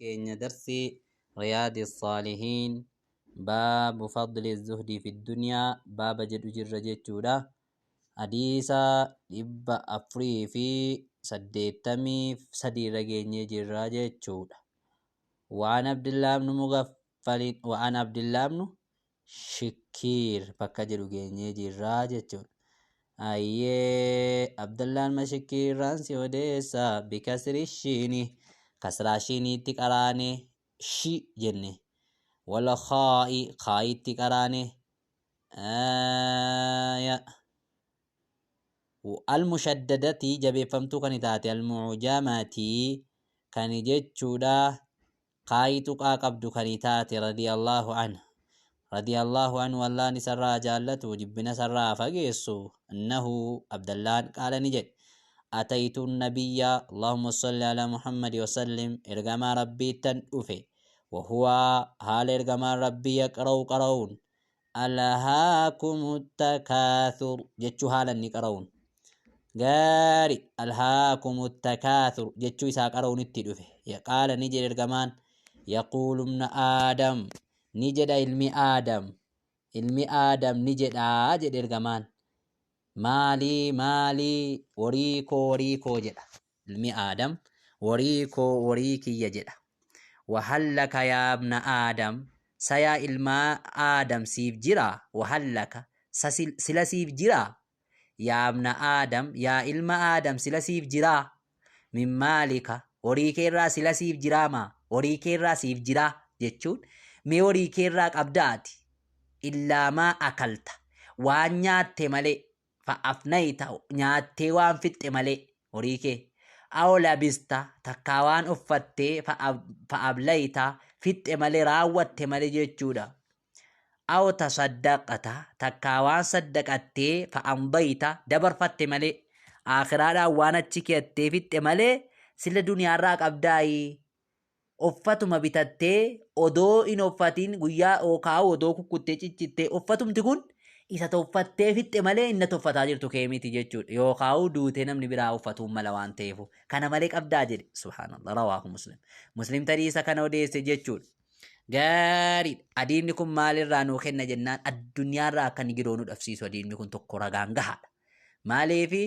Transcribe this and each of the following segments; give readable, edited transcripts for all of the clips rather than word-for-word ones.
كين درسي رياض الصالحين باب فضل الزهد في الدنيا باب جد جرجت جودا حديثا إبا أفري في سديتمي سدي رجيني جراجة جودا وعن عبد الله بن مغفل وعن عبد الله بن شكير فكجر جيني جراجة جودا أيه عبد الله المشكير رانسي وديسا بكسر الشيني كسر الشيني تكراني شي جنة ولا خاي تكراني آية والمشددة جبي فمتو كنتاتي المعجمة كان جتشودا قايتك قبض كنتاتي رضي الله عنه والله نسرى جالته وجبنا سرى فقيسو أنه عبد الله قال نجد أتيت النبي اللهم صل على محمد وسلم إرقام ربي تنؤفي وهو حال إرقام ربي قرون ألهاكم التكاثر جتشو حالا نقرون غاري ألهاكم التكاثر جتشو إسا قرون التدؤفي قال نجد إرقامان يقول ابن آدم نجد ilmi aadam ni jedha jedhe ergamaan maalii warii koo jedha ilmi aadam warii kiyya jedha wahallaka yaa ibna aadam sayaa ilmaa aadam siif jira wahallaka sila siif jira yaa ibna aadam yaa ilma aadam sila siif jira min maalika warii keerraa sila siif jiraama warii keerraa siif jira jechuun mee warii keerraa qabdaati illaa maa akalta waan nyaatte malee fa'afnayta nyaattee waan fixxe malee horii kee aw labista takkaa waan uffattee fa'ablayta fixxe malee raawwatte malee jechuudha aw tasaddaqata takkaa waan saddaqattee fa'ambayta dabarfatte malee aakhiraadhaan waan achi keettee fixxe malee sila duniyaarraa qabdaayii uffatuma bitattee odoo in uffatiin guyyaa ookaa'u odoo kukkuttee ciccittee uffatumti kun isa toffattee fixxe malee inni toffataa jirtu keemiti jechuudha yookaa'u duutee namni biraa uffatuun mala waan ta'eefu kana malee qabdaa jedhe subhaanallah rawaahu muslim tariisa kana odeesse jechuudha gaarii adiinni kun maalirraa nuu kenna jennaan addunyaarraa akka inni giroo nu dhabsiisu adiinni kun tokko ragaan gahaadha maaliifi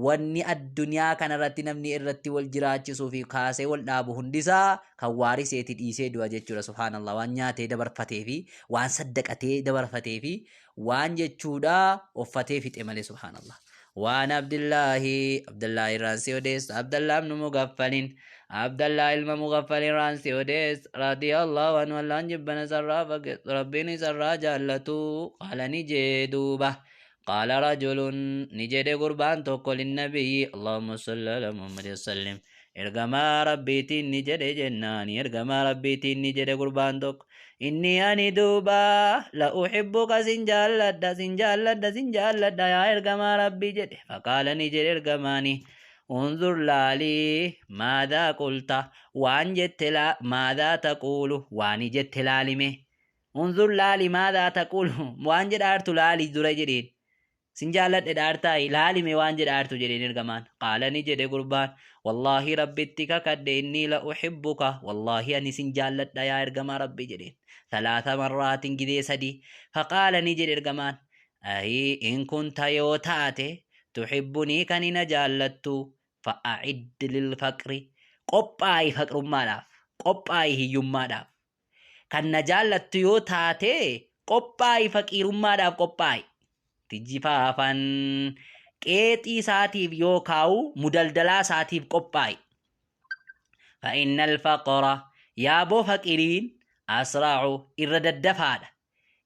wanni addunyaa kanarratti namni irratti wal jiraachisuu fi kaasee wal dhaabu hundisaa kan waariseeti dhiisee du'a jechuudha subhaanallah waan nyaatee dabarfatee fi waan saddaqatee dabarfatee fi waan jechuudha uffatee fixe malee subhaanallah waan abdullaahi raansi odees abdallaa ibnu mugaffalin abdallaa ilma mugaffalin raansi odees radiyallahu anhu allaan jibbana sarraa rabbiin isarraa jaallatu qaalani jeeduuba قال رجل نجد قربان توكل للنبي اللهم صل على محمد وسلم ارغما ربيتي نجد جناني ارغما ربيتي نجد قربان توك إني أني دوبا لا أحبك سنجالد يا ارغما ربي جد فقال نجد ارغماني انظر لالي ماذا قلت وان جدت ماذا تقول وان جدت لالمه انظر لالي ماذا تقول وان جد أرت لالي درجرين سنجالت ادارتا الالي ميوان جدارتو جدين الغمان قال نجد قربان والله ربتك قد إني لا أحبك والله أني سنجالت يا إرغما ربي جدين 3 مرات جدي سدي فقال نجد الغمان أي إن كنت يوتاتي تحبني كان نجالت فأعد للفقر قبائي فقر مالاف قبائي هيوم مالاف كان نجالت يوتاتي قبائي فقير مالاف قبائي tijjifaafan qeexii isaatiif yookaa'u mudaldalaa isaatiif qophaa'e فإن الفقر يابو فقيرين أسرع إرددفاد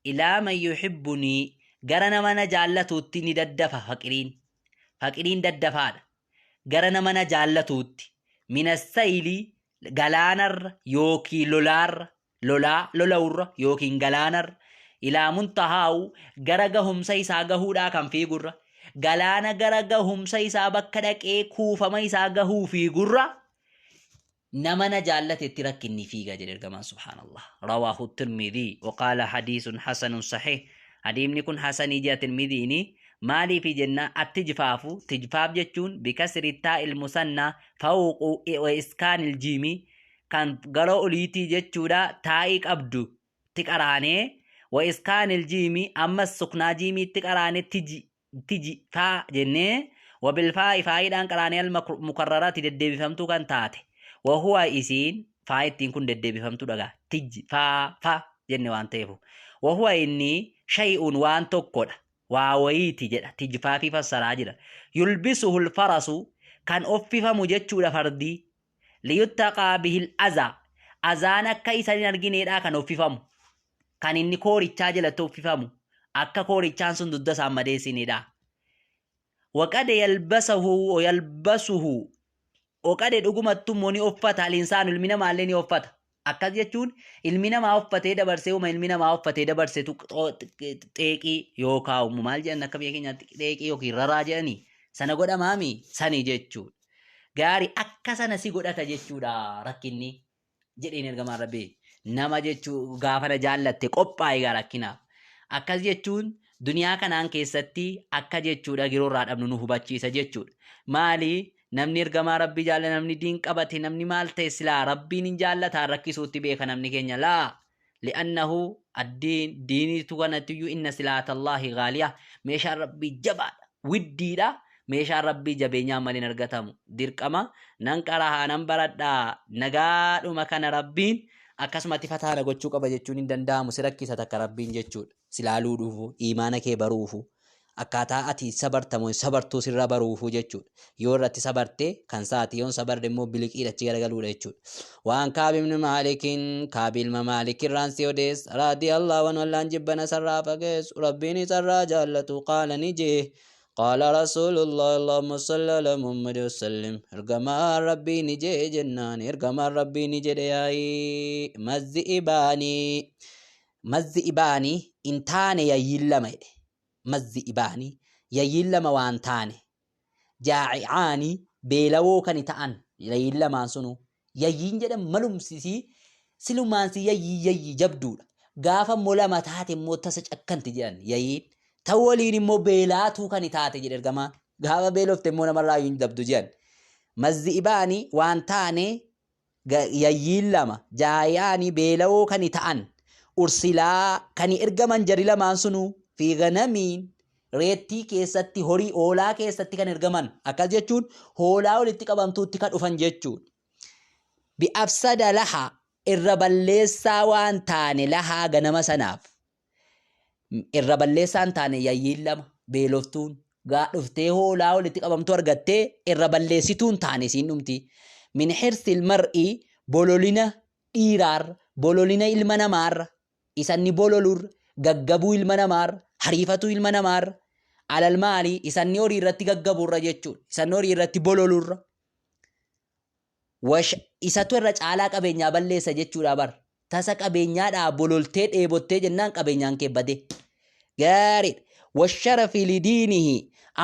إلى من يحبني قرن من جالتوتي نددف فقيرين ددفاد قرن من جالتوتي من السيل غلانر يوكي لولار يوكي غلانر إلى منتهاو غرغهم سيسا غهودا كان في غرة غلانا غرغهم سيسا بكدك كوفا ميسا غهو في غرة نمنا جالت تركني في غجر كما سبحان الله رواه الترمذي وقال حديث حسن صحيح حديث نكون حسن جاء الترمذي مالي في جنة تجفاف جتون بكسر التاء المثنى فوق وإسكان الجيم kan gara oliitii jechuudha taa'ii qabdu tiqaraanee wa iskaanil jiimi ammas suknaa jiimiitti qaraanee tiji faa jennee wa bilfaa faayiidhaan qaraanee al mukarraraati deddeebifamtuu kan taate wa huwa isiin faayittiin kun deddeebifamtuu dhagaa tiji faa jenne waan ta'eefu wa huwa inni shay'un waan tokkodha waa wayiiti jedha tijfaa fi fassaraa jira yulbisuhul farasu kan offifamu jechuudha fardii liyuttaqaa bihil azaan akka isa hin argineedha kan offifamu kan inni koorichaa jalatti offifamu akka koorichaan sun dudda isaan madeessinidha waqade yalbasuhu waqade dhugumattummoo ni uffata alinsaan ilmi namaallee ni uffata akkas jechuun ilmi namaa uffatee dabarsee ilmi namaa uffatee dabarsetu xeeqii yookaan maal jedhan akka biyya keenyaatti xeeqii yookiin raraa jedhanii sana godhamaami sanii jechuudha. Gaarii akka sana si godhata jechuudha rakkinni jedheen ergamaan rabbii nama jechuu gaafana jaallatte qophaa'e gaa rakkinaaf akkas jechuun duniyaa kanaan keessatti akka jechuudha giroorraa dhabnu nu hubachiisa jechuudha maali namni ergamaa rabbii jaalla namni diin qabate namni maal ta'e silaa rabbiin hin jaallataan rakkisuutti beeka namni keenya laa li'annahu addiin diiniitu kanattiyyuu inna silaatallahi gaaliyaa meeshaan rabbii jabaadha widdiidha meeshaan rabbii jabeenyaan malee argatamu dirqama nan qarahaa nan baradhaa nagaadhuma kana rabbiin akkasumatti fataana gochuu qaba jechuun hin danda'amu si rakkisa takka rabbiin jechuudha silaaluu dhufu imaana kee baruufu akkaataa ati sabartamu sabartuu sirra baruufu jechuudha yoo irratti sabarte kan saati yoon sabarde immoo biliqiidhachi garagaluudha jechuudha waan kaabibni maalikiin kaabilma maalikirraan si odees raadiyallahu anhu wallaan jibbana sarraa fageessu rabbiin isarraa jaallatu qaala ni jee قال رسول الله اللهم صل على محمد وسلم ارجما ربي نجي جنان ارجما ربي نجي ياي مزئباني انتاني يا يلما مزئباني يا يلما وانتاني جاعاني بيلو كان تان يا يلما سنو يا ينجد ملوم سيسي سلومان سي يا جبدول غافا مولا متاتي موتسج اكنت جان يا تولين موبيلاتو كان تاتي جل الجماعة غابة بيلوفت مونا مرة يندبدو جان مزئباني وانتاني ييلما جاياني بيلو كان تان أرسلا كان إرجمان جريلا مانسونو في غنمين ريتي كيستي هوري أولا كيستي كان إرجمان أكاد جتون هولا ولتي كبامتو تكاد أفن جتون بأفسد لها الربليسا وانتاني لها غنما سناف irraballeessaan taane yayyillama beeloftuun gaa dhuftee hoolaa walitti qabamtu argattee irraballeessituun taane siin dhumti min hirsil mar'i bololina dhiiraar bololina ilma namaar isanni bololur gaggabuu ilma namaar hariifatu ilma namaar alal maali isanni horii irratti gaggaburra jechuudha isanni horii irratti bololurra wash isatu irra caalaa qabeenyaa balleessa jechuudha bar tasa qabeenyaadhaa bololtee dheebottee jennaan qabeenyaan kee bade gaarid washarafi lidiinihi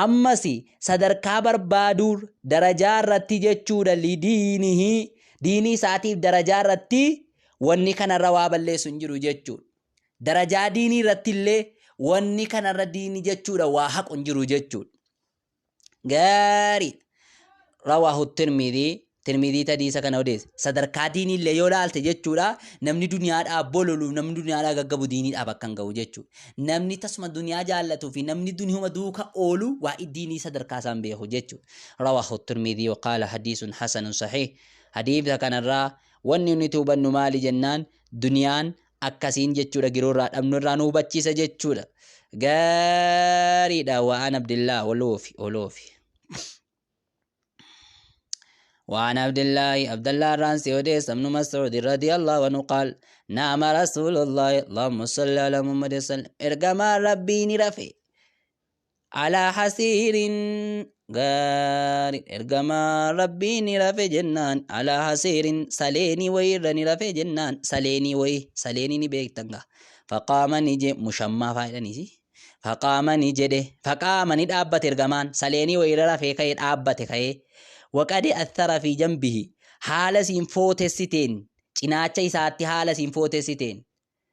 ammasi sadarkaa barbaaduur darajaa irratti jechuudha lidiinihi diinii isaatiif darajaa irratti wanni kanarra waa balleessu hin jiru jechuudha darajaa diinii irratti illee wanni kanarra diinii jechuudha waa haqu hin jiru jechuudha gaarid rawaahu tirmidii tadiisa kana odeesse sadarkaa diinii illee yoo laalte jechuudha namni duniyaadhaa bololu namni duniyaadhaa gaggabu diiniidhaa bakka hin ga'u jechuudha namni tasuma duniyaa jaallatuu fi namni duniyuma duuka oolu waa'ee diinii sadarkaa isaan beeku jechuudha rawaahu tirmidii waqaala hadiisun hasanun sahih hadiisa kanarraa wanni nuti hubannu maali jennaan duniyaan akkasiin jechuudha giroorraa dhabnu irraa nu hubachiisa jechuudha gaariidha waan abdillaa oloofi وعن عبد الله الرانسي وديس ابن مسعود رضي الله عنه قال نعم رسول الله اللهم صل على محمد وسلم ارجما ربي نرفي على حسير غار ارجما ربي نرفي جنان على حسير سليني وير نرفي جنان سليني نبيك تنغا فقام نجي مشمع فايدني فقام ندابت ارجمان سليني وير رفي كاي دابت كاي وقد أثر في جنبه حال سينفوت الستين چناچا إساتي حال سينفوت الستين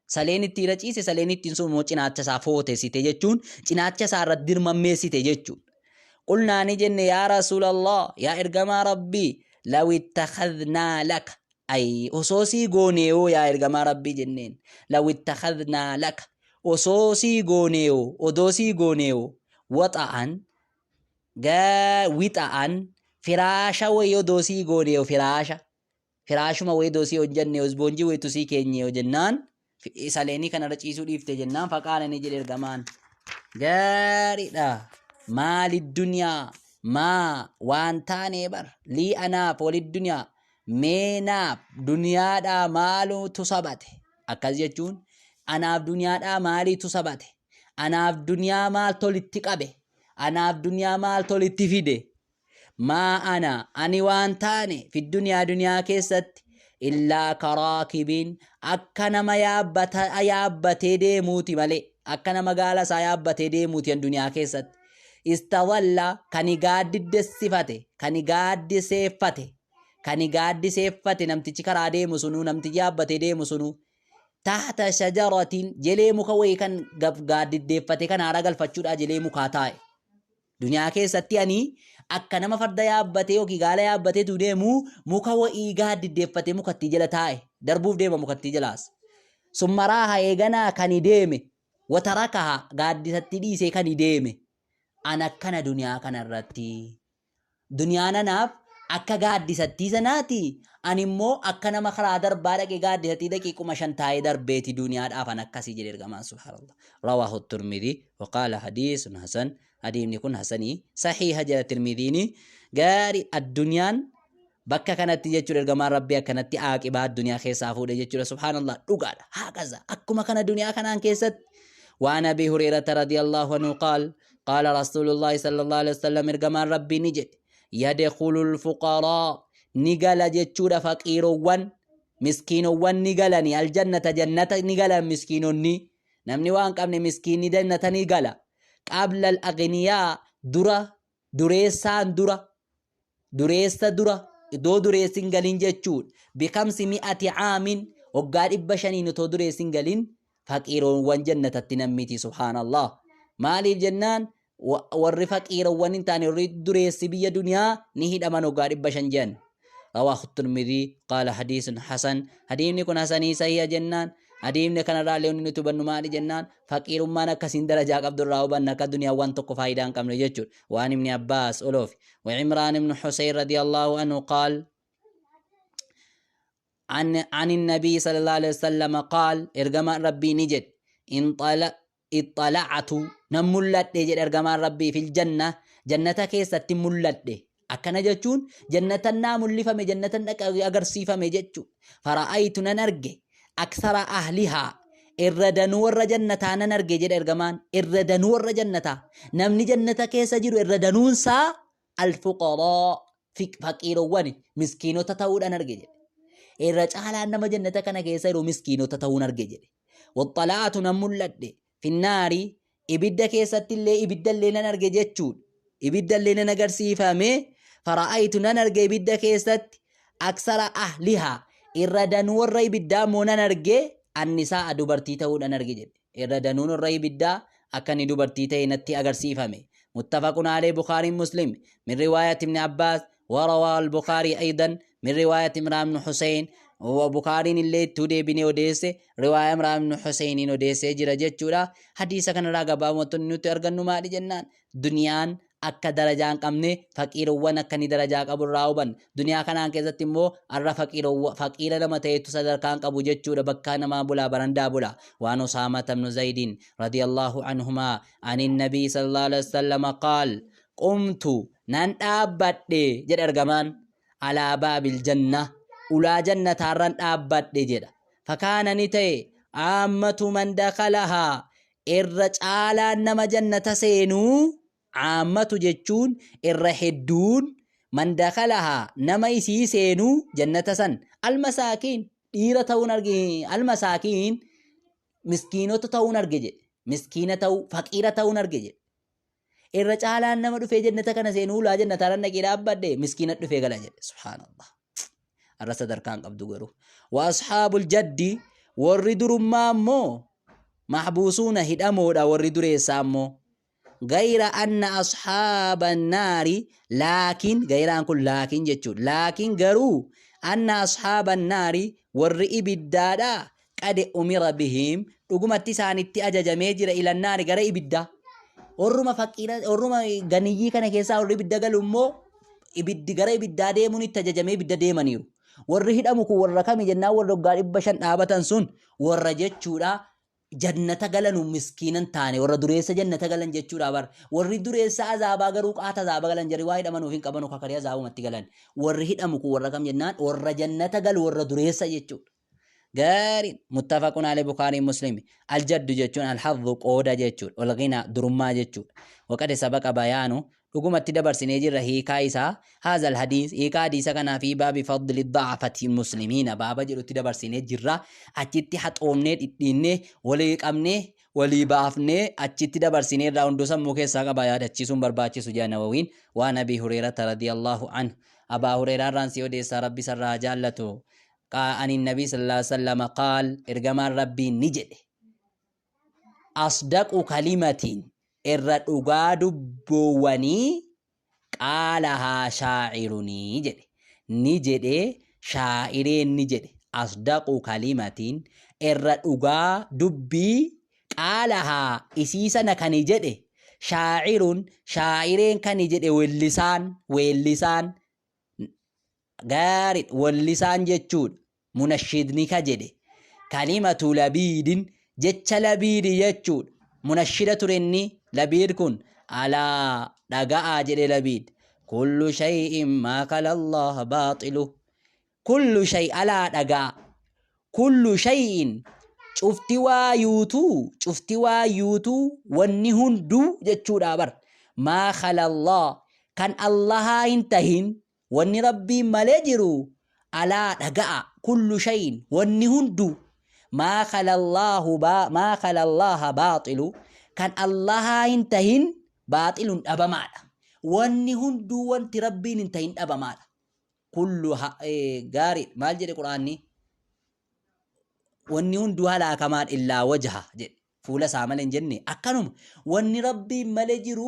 سلين التيرچيس سلين التنسو مو چناچا سافوت الستين جچون چناچا سارت در ممي ستين جچون قلنا نجن يا رسول الله يا إرقما ربي لو اتخذنا لك أي أصوصي غونيو يا إرغما ربي جنين لو اتخذنا لك أصوصي غونيو أدوسي غونيو وطعا وطعا فراشا ويو دوسي غونيو firaashuma wayii doosii hojjenne usboonjii wayitu sii keenye hojjennaan isaleenii kana irra ciisuu dhiifte jennaan faqaala ni jedhe ergamaan gaariidha maali dunyaa maa waan taanee bar lii anaaf wali dunyaa meenaaf duniyaadhaa maaluutu sabate akkas jechuun anaaf duniyaadhaa maaliitu sabate anaaf duniyaa maal tolitti qabe anaaf duniyaa maal tolitti fide ما أني وانتاني في الدنيا دنيا كيست إلا كراكبين أكنا ما يابتي دي موتي مالي أكنا ما قال سيابتي دي موتي الدنيا كيست استظل كاني قاد السفته كاني قاد سيفته كاني قاد سيفته نمتي كرا دي مسنو نمتي يابتي دي مسنو تحت شجرة جلي مكوي كان قاد الدفته كان عرق الفتشور جلي مكاتاي دنيا كيست يعني akka nama farda yaabbatee yookiin gaala yaabbatee tu deemu muka wa'ii gaaddiddeeffatee mukattii jala taa'e darbuuf deema mukattii jalaas summaraa eeganaa kan deeme watarakaha gaaddisatti dhiisee kan deeme an akkana duniyaa kanarratti duniyaan anaaf akka gaaddisattii sanaati an immoo akka nama karaa darbaa dhaqee gaaddisattii daqiiquma 5 taa'ee darbeeti duniyaadhaaf an akkasii jedhe ergamaan subhaanallah rawaahu tirmidhi waqaala hadiisun hasan أديمني كن حسني صحيح جاء الترمذيني قاري الدنيا بكا كانت تجتر الجمال ربي كانت عاقبة الدنيا خيسا فود جتر سبحان الله لقال هكذا أكما كان الدنيا كان كيست وعن أبي هريرة رضي الله عنه قال رسول الله صلى الله عليه وسلم الجمال ربي نجد يدخل الفقراء نقل جتر فقير وان مسكين وان نقلني الجنة جنة نقل مسكينني نمني وان قبل مسكين جنة نقل قبل الأغنياء دريسان دو دريسين قلين جتشون ب500 عام وقال إبشانين تو دريسين قلين فقيرون وان جنة التنميتي سبحان الله مالي الجنان ور فقيرون وان انتاني ريد دريسي بي دنيا نهيد أمان وقال إبشان جن رواه الترمذي قال حديث حسن حديث نكون حسني سيئ جنان أديمنا كان راليون نتوبن مالي جنان فقير مانا كسين درجة عبد الله وبنا كدنيا وانتق فايدان كم نجتر وعن ابن عباس ألوف وعمران بن حسين رضي الله عنه قال عن النبي صلى الله عليه وسلم قال إرجما ربي نجد اطلعت نملت نجد إرجما ربي في الجنة جنة كيسة تملت أكنا جتون جنة النام اللي فم جنة أجرسي فم جتون فرأيت نرجع أكثر أهلها الردنور جنتا نرجع جد إرجمان الردنور جنتا نمني جنتا كيسة جرو الردنون سا الفقراء فقير واني مسكينو تتاود نرجع جد الرجال أنما جنتا كنا كيسة رو مسكينو تتاود نرجع جد والطلعة نملت في النار إبدا كيسة اللي إبدا اللي نرجع جد إبدا اللي نجرسي فمه فرأيت نرجع إبدا كيسة أكثر أهلها الردنور ري بدا مونا نرجع النساء دوبرتي تود نرجع الردنور ري بدا أكني دوبرتي تينتي أجرسي فمه متفق عليه بخاري مسلم من رواية ابن عباس وروى البخاري أيضا من رواية عمران بن حسين وبخاري اللي تودي بني وديسه رواية عمران بن حسين وديسه جرجت جورا حديث كان راغبا متن ترغنو ما دي جنان دنيان akka darajaan qabne faqiirowwan akkani darajaa qabu raawban duniyaa kanaan keessatti immoo arra faqiira lama ta'etu sadarkaan qabu jechuudha bakka nama bulaa barandaa bulaa waan Usaama ibn Zayd radiyallahu anhuma anin nabii sallallahu alaihi wasallam qaal qumtu nan dhaabbadhe jedha ergamaan alaa baabil janna ulaa jannatarran dhaabbadhe jedha fakaana ni ta'e aammatu man dakalahaa irra caalaan nama jannata seenuu عامة جتون الرحدون من دخلها نما يسي سينو جنة سن المساكين ديرة تون أرجي المساكين مسكينة تون أرجي مسكينة تو فقيرة تون أرجي الرجال نما دفع جنة كنا سينو لا جنة ترى نكير أبدا مسكينة دفع جلاجة سبحان الله الرسول كان قبض جرو وأصحاب الجد والردر مامو محبوسون هدامو دا والردر يسامو غير أن أصحاب النار لكن غير أن كل لكن جتشو لكن غرو أن أصحاب النار والرئب الدادا قد أمر بهم رقم تسان أجج ميجر إلى النار قرئب الدا ورما فقيرة ورما غنيي كان كيسا ورئب الدا قالوا مو إبد قرئب الدا ديمون التججمي بدا ديمانيو والرهد أمكو والركام جنا والرقال إبشان آبتان سن والرجت شورا jannata galanu miskiinan taane warra dureessa jannata galan jechuudha bar warri dureessa azaabaa garuu qaata azaabaa galan jarri waa hidhamanuu hin qabanu kakariya azaabumatti galan warri hidhamu kun warra kam jennaan warra jannata galu warra dureessa jechuudha gaarin muttafaqun alayhi bukaari muslimi aljaddu jechuun alhadhu qooda jechuudha walghina durummaa jechuudha waqade sabaqa bayaanu dhugumatti dabarsinee jirra hiikaa isaa haazal hadiis hiikaa hadiisa kanaa fi baabi fadli dha'afati muslimiina baaba jedhutti dabarsinee jirra achitti haxoomnee dhidhiinnee walii qabnee walii baafnee achitti dabarsinee irraa hunduu sammuu keessaa qaba yaadachiisuun barbaachisu jaa Nawawiin waan Abii Hurayrata radiyallahu anhu Abaa Hurayraa irraan si odeessaa rabbi sarraa jaallatu ani nabii sallallahu alaihi wasallam qaal ergamaan rabbiin ni jedhe asdaqu kalimatiin irra dhugaa dubboowwanii qaalahaa shaa'irunii jedhe ni jedhe shaa'ireen ni jedhe asdaqu kalimatiin irra dhugaa dubbii qaalahaa isiisana kani jedhe shaa'irun shaa'ireen kani jedhe weellisaan gaarid weellisaan jechuudha munashidni ka jedhe kalimatu labiidin jecha labiidi jechuudha munashida turenni labiid kun alaa dhaga'aa jedhe labiid kullu shay'in maa kala Allah baaxilu kullu shay alaa dhaga'a kullu shay'in cufti waa yuutuu wanni hunduu jechuudha bar maa kala Allah kan Allahaa hin tahin wanni rabbiin malee jiru alaa dhaga'a kullu shay'in wanni hunduu maa kala Allaha baaxilu kan Allahaa hin tahin baaxilun dhabamaadha wanni hunduu wanti rabbiin hin tahin dhabamaadha kullu gaarii maal jedhe quraanni wanni hunduu halaakamaan illaa wajha jedhe fuula isaa malee hin jenne akkanuma wanni rabbiin malee jiru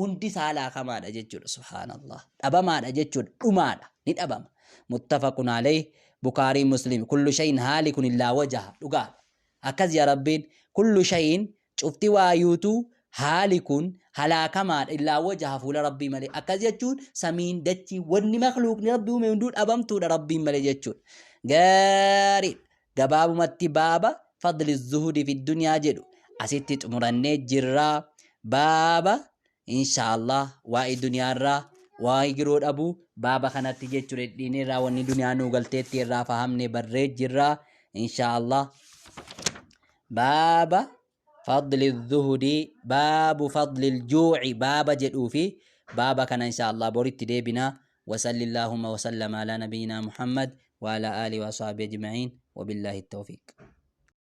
hundi isaa halaakamaadha jechuudha subhaanallah dhabamaadha jechuudha dhumaadha ni dhabama muttafaqun alayhi bukaari muslim kullu shay'in haalikun illaa wajha dhugaadha akkas yaa rabbiin kullu shay'in cufti waa yuutuu haalikun halaakamaadha illaa wajha fuula rabbii malee akkas jechuun samiin dachii wanni makluuqni rabbii uume hunduu dhabamtuudha rabbiin malee jechuudha gaarii gabaabumatti baaba fadli zuhudi fi dunyaa jedhu asitti xumurannee jirraa baaba inshallah waa'ee dunyaarraa waa'ee giroo dhabuu baaba kanatti jechuudha dhiinirraa wanni dunyaa nuu galteetti irraa fahamne barree jirraa inshallah baaba fadli zuhudi baabu fadli aljuuci baaba jedhuu fi baaba kana inshallah boritti deebinaa وصلى اللهم وسلم على نبينا محمد وعلى آله وصحبه أجمعين وبالله التوفيق